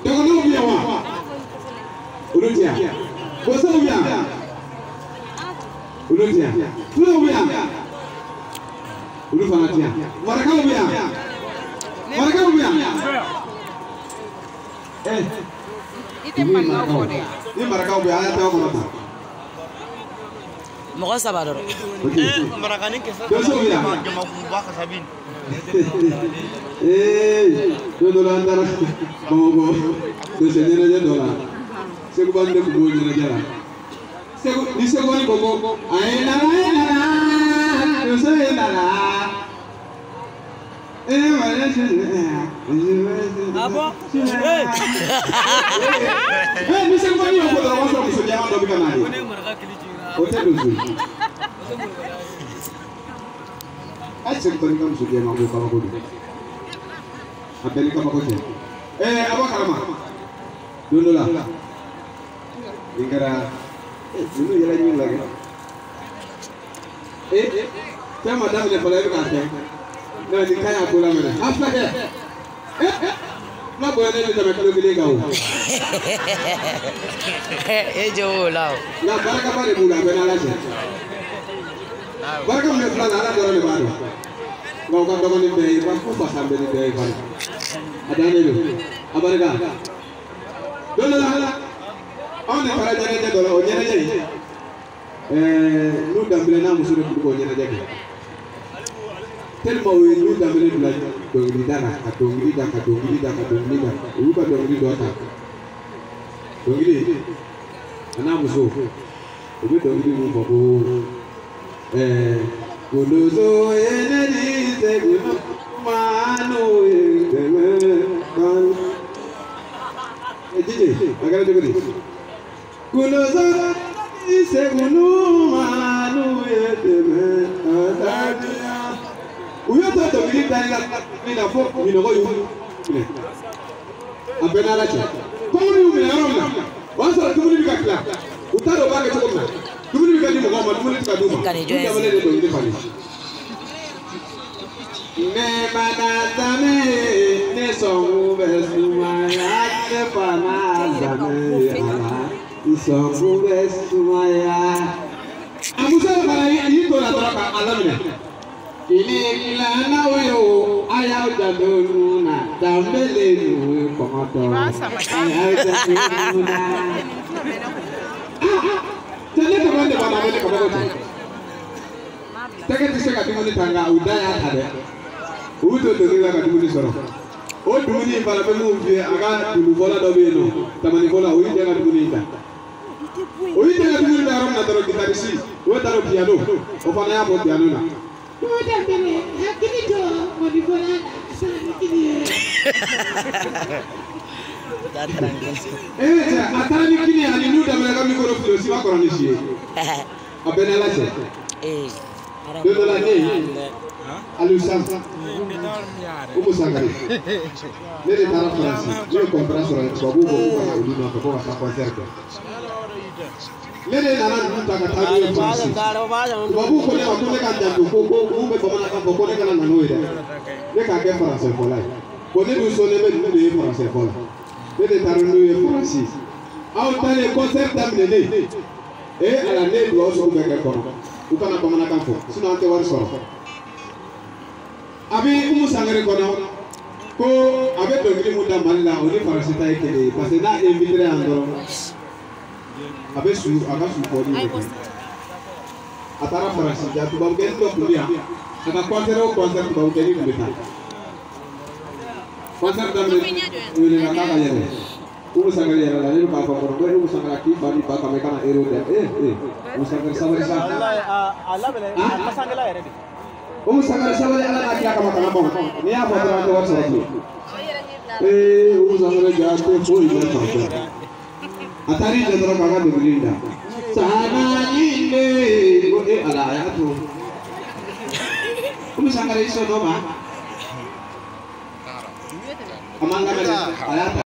Dogo no bia wa. Ulutia. Bosa bia. Ulutia. Flo bia. Ulu fanatia. Maraka bia. Maraka bia. Ite maraka ko de. Ni maraka bia ya ta ko mata. Moko sabadoro. Maraka ni kesa. Bosa bia. Jama kuba kasabin. Dola andara. Bobo. Dosa nyere dola. Segu bande ko bo nyere jara. Segu ni segu ni bobo. Ai la la. Dosa la la. Abo. Ni segu bani ko dola wasa ko jama do bi kanali. Kone maraka kilichi. Hotel dosu. Ai segu bani kam su jama ko kama ko. Abeli kama ko. Abo kalama. Dola. Ingara dulu ya lagi lagi. Saya madam le pala ka te. Na ni kaya bola mena. Afla ke. Na bola ne ta mekalo gile ga o. Jo lao. Na baraka bare bula bena la se. Baraka me fla la doro le baro. Ngau ka dogo ni be ba ko ba sambe ni be ba. Adane lo. Abarga. Dola la. On est para jere dolo o nyere jere nu dambele na musure ko nyere jere tellement we nu dambele dula dongli dana ka dongli da ka dongli da ka dongli da u ka dongli do ta dongli ana muso o be dongli mu babo golozo ene di se guno manu deme kan ejije agara jogodi Kunoza isegunu manu edeme atadia. Uyo toto bili danga mina fo minogo yu. Apena lacha. Komu yu mina romna. Wansa tumuni bikakla. Utaro bage chokomna. Tumuni bikadi mo ngoma tumuni tukaduma. Ndio mele ndo ndio fani. Ne manazame ne songu besuma ya ne panazame ala. Isongube sumaya amusa bari yi to la troka alamina kini kila na weyo aya jadoluna dambele nu komoto aya jadoluna tele to bande bana bele komoto tege tise ka timoni tanga udaya ade uto to ni ka timoni soro o dumuni bala be mu vie aga dulu bola do be no tamani bola o inde ga dumuni ta Oyi tena dumuni da rom na daro gitarisi, o daro piano, o fana ya bo piano na. O da bele, hakini to moni bola sa hakini. Atani kini ani nu da mele ka mikoro filo si ba koroni si. Abena la se. Dodo la ne. Alu sam. Umu sangari. Nere tara fransi. Je comprends sur le babu bo ko na ulu na ko ka concert. Lele nana nta ka tabi yo fransi. Babu ko ne ma ko ne ka jandu ko be baba na ko ne ka na no ida. Ne ka ke français ko lai. Ko ne du so ne be du ne français ko la. Lele tara no ye fransi. Aw tale concert terminé. Ala ne do so be ke ko. U kana baba na kan fo. Sino ante war soro. Abi umu sangare kono ko abe dongili munda malila oni farasita ekele parce que na inviter andoro abe su aga su ko ni atara farasita tu babu keni do kulia aka concert babu keni kubeta concert damle ni na kaka yere umu sangare yere la ni ka fa ko umu sangare ki bani ba ka me kana ero de umu sangare sabari sa Allah bele Allah sangala yere Umu sangare sabari ala na kila kama kama bon ni ya fa tra to war so umu sangare jate foi na ta atari jadro kaga de linda sana inde ko ala ya to umu sangare iso do ma amanga mele ala